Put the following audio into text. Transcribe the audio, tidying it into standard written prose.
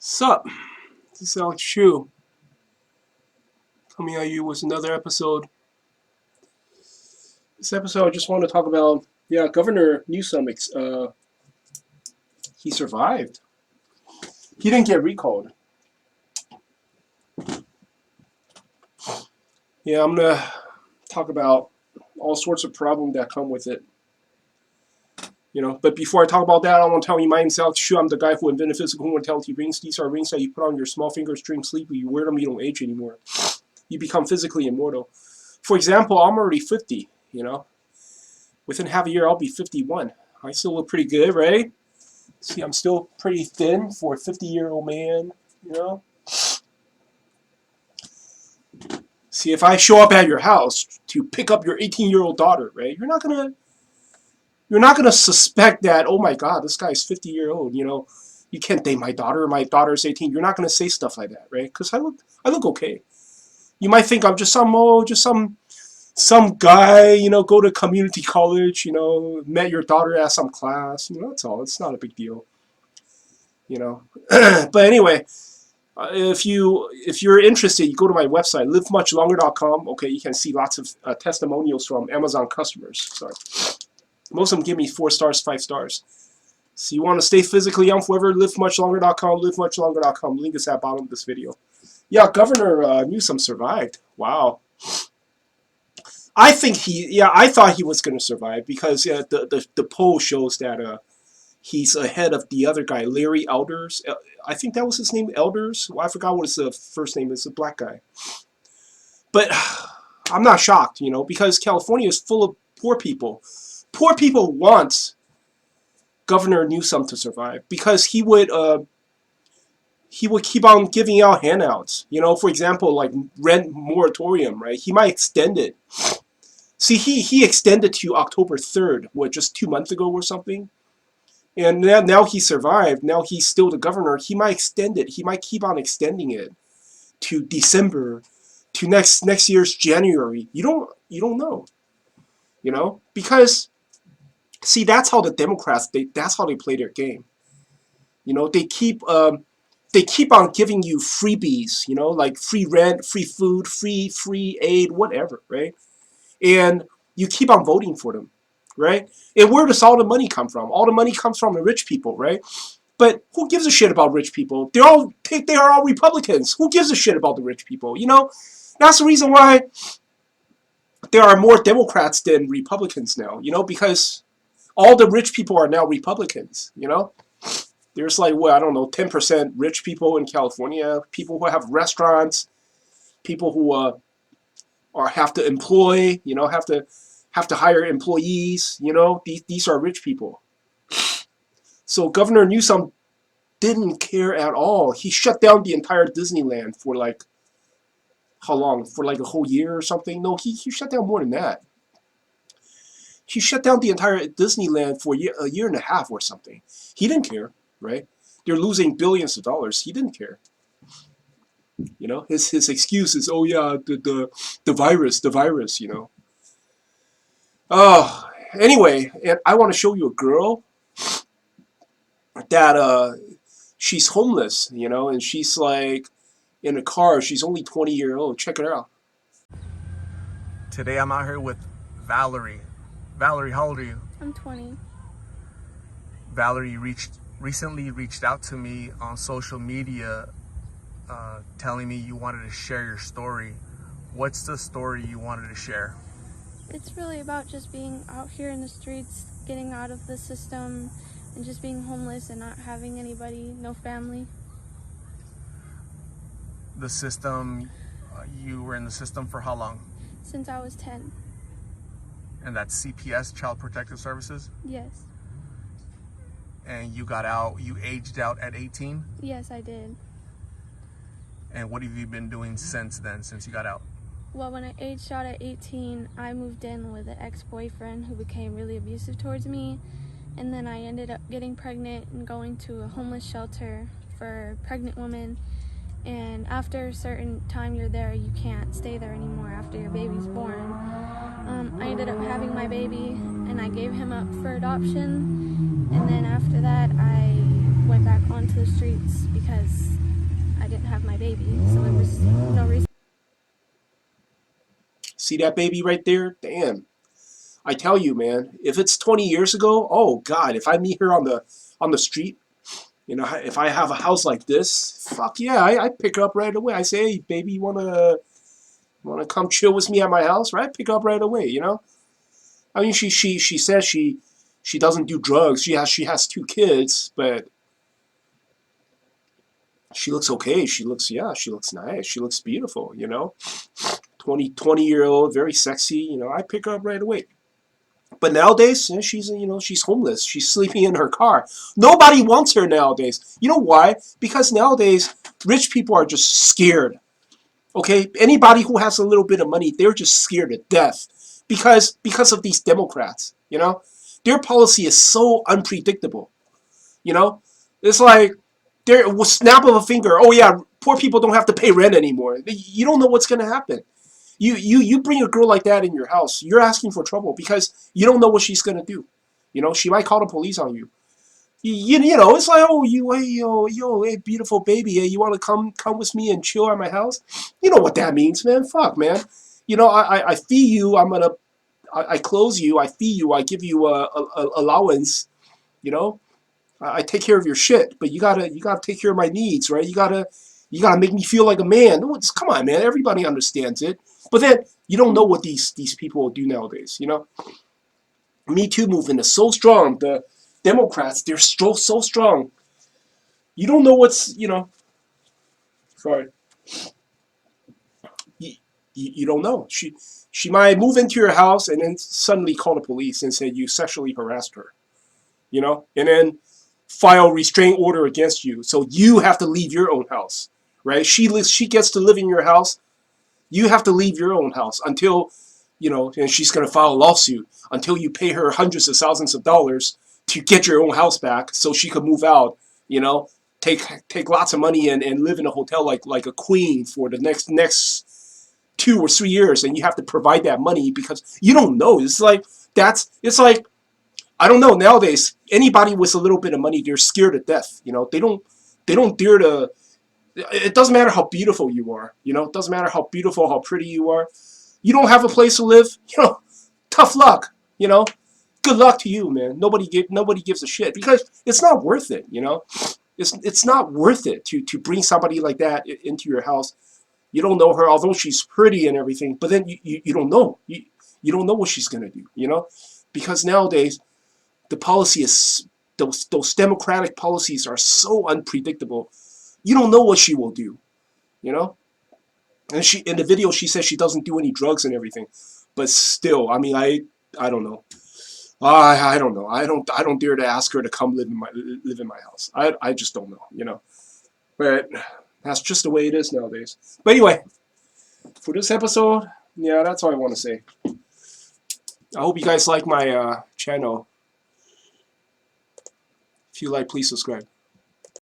Sup? This is Alex Chu coming at you with another episode. This episode, I just want to talk about, Governor Newsom. He survived. He didn't get recalled. Yeah, I'm gonna talk about all sorts of problems that come with it. But before I talk about that, I want to tell you my name's Alex Chu. I'm the guy who invented physical mortality rings. These are rings that you put on your small fingers during sleep. When you wear them, you don't age anymore. You become physically immortal. For example, I'm already 50, Within half a year, I'll be 51. I still look pretty good, right? See, I'm still pretty thin for a 50-year-old man, See, if I show up at your house to pick up your 18-year-old daughter, right? You're not gonna suspect that, oh my God, this guy's 50-year-old, You can't date my daughter. My daughter's 18. You're not gonna say stuff like that, right? Because I look okay. You might think I'm just some guy, go to community college, met your daughter at some class, that's all. It's not a big deal, But anyway, if you're interested, you go to my website, livemuchlonger.com. Okay, you can see lots of testimonials from Amazon customers. Sorry. Most of them give me 4 stars, 5 stars. So you want to stay physically young forever, livemuchlonger.com, livemuchlonger.com. Link is at the bottom of this video. Yeah, Governor Newsom survived. Wow. I thought he was going to survive because the poll shows that he's ahead of the other guy, Larry Elders. I think that was his name, Elders. Well, I forgot what his first name is, a black guy. But I'm not shocked, because California is full of poor people. Poor people want Governor Newsom to survive because he would keep on giving out handouts. For example, like rent moratorium, right? He might extend it. See, he extended to October 3rd, just 2 months ago or something. And now he survived. Now he's still the governor. He might extend it. He might keep on extending it to December, to next year's January. You don't know. Because see, that's how the Democrats that's how they play their game. They keep on giving you freebies, like free rent, free food, free aid, whatever, right? And you keep on voting for them, right? And where does all the money come from? All the money comes from the rich people, right? But who gives a shit about rich people? They are all Republicans. Who gives a shit about the rich people? That's the reason why there are more Democrats than Republicans now, because all the rich people are now Republicans, There's like, 10% rich people in California, people who have restaurants, people who have to employ, have to hire employees, these are rich people. So Governor Newsom didn't care at all. He shut down the entire Disneyland for how long? For a whole year or something? No, he shut down more than that. He shut down the entire Disneyland for a year and a half or something. He didn't care, right? They're losing billions of dollars. He didn't care. His excuse is, oh yeah, the virus, Oh, anyway, and I want to show you a girl that she's homeless, and she's like in a car. She's only 20 years old. Check it out. Today I'm out here with Valerie. Valerie, how old are you? I'm 20. Valerie recently reached out to me on social media telling me you wanted to share your story. What's the story you wanted to share? It's really about just being out here in the streets, getting out of the system, and just being homeless and not having anybody, no family. The system, you were in the system for how long? Since I was 10. And that's CPS, Child Protective Services? Yes. And you got out, you aged out at 18? Yes, I did. And what have you been doing since then, since you got out? Well, when I aged out at 18, I moved in with an ex-boyfriend who became really abusive towards me. And then I ended up getting pregnant and going to a homeless shelter for pregnant women. And after a certain time you're there, you can't stay there anymore after your baby's born. I ended up having my baby, and I gave him up for adoption. And then after that, I went back onto the streets because I didn't have my baby. So there was no reason. See that baby right there? Damn. I tell you, man, if it's 20 years ago, oh God, if I meet her on the street, you know, if I have a house like this, fuck yeah, I pick her up right away. I say, hey, baby, you wanna come chill with me at my house, right? Pick her up right away, you know. I mean, she says she doesn't do drugs. She has 2 kids, but she looks okay. She looks nice. She looks beautiful, you know. 20 year old, very sexy, you know. I pick her up right away. But nowadays, she's homeless. She's sleeping in her car. Nobody wants her nowadays. You know why? Because nowadays, rich people are just scared. Okay, anybody who has a little bit of money, they're just scared to death because of these Democrats. You know, their policy is so unpredictable. You know, it's like they're with snap of a finger. Oh yeah, poor people don't have to pay rent anymore. You don't know what's gonna happen. You bring a girl like that in your house, you're asking for trouble because you don't know what she's gonna do. You know, she might call the police on you. You know, it's like, oh, hey, hey, beautiful baby, hey, you want to come with me and chill at my house? You know what that means, man. Fuck, man. You know, I feed you. I clothe you. I feed you. I give you a allowance. You know, I take care of your shit, but you gotta take care of my needs, right? You gotta make me feel like a man. No, come on, man. Everybody understands it, but then you don't know what these people will do nowadays. You know, Me Too movement is so strong. The Democrats, they're so strong. You don't know what's, sorry, you don't know. She might move into your house and then suddenly call the police and say you sexually harassed her, and then file restraining order against you. So you have to leave your own house, right? She gets to live in your house. You have to leave your own house until, and she's going to file a lawsuit until you pay her hundreds of thousands of dollars to get your own house back so she could move out, you know, take lots of money and live in a hotel like a queen for the next 2 or 3 years, and you have to provide that money because you don't know. It's like I don't know, nowadays anybody with a little bit of money, they're scared to death. They don't dare to. It doesn't matter how beautiful you are. It doesn't matter how beautiful, how pretty you are. You don't have a place to live. Tough luck. Good luck to you, man. Nobody gives a shit because it's not worth it. It's not worth it to bring somebody like that into your house. You don't know her, although she's pretty and everything. But then you don't know. You don't know what she's gonna do. Because nowadays the policy is those democratic policies are so unpredictable. You don't know what she will do. You know. And she in the video she says she doesn't do any drugs and everything. But still, I mean, I don't know. I don't know. I don't dare to ask her to come live in my house. I just don't know. But that's just the way it is nowadays. But anyway, for this episode, yeah, that's all I want to say. I hope you guys like my channel. If you like, please subscribe.